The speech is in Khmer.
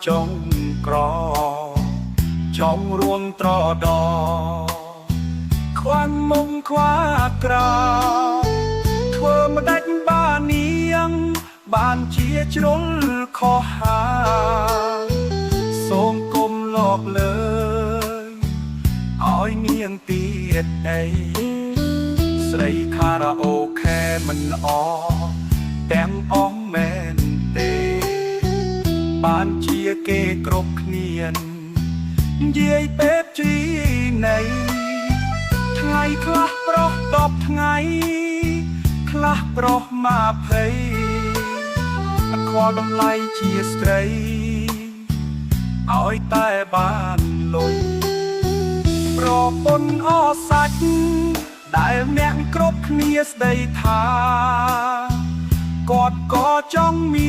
ចុងក្រចង់រួងត្រដខ្វាន់មុំខ្វាក្រៅធ្វើម្ដេចបាននាងបានជាជ្រុលខុសហើយសូមគុំលោកលើយឲ្យនាងទៀតអីស្រីខារ៉ាអូខេមិនអទាំងអស់មែនទេបានជាគេគ្រប់គ្នានិយាយពេបជីនៃថ្ងៃខ្លះប្រុស10ថ្ងៃខ្លះប្រុស20អត់ខ្វល់តម្លៃជាស្ត្រីឲ្យតែបានលុយប្រពន្ធអសាច់ដែលអ្នកគ្រប់គ្នាស្ដីថាគាត់ក៏ចង់មាន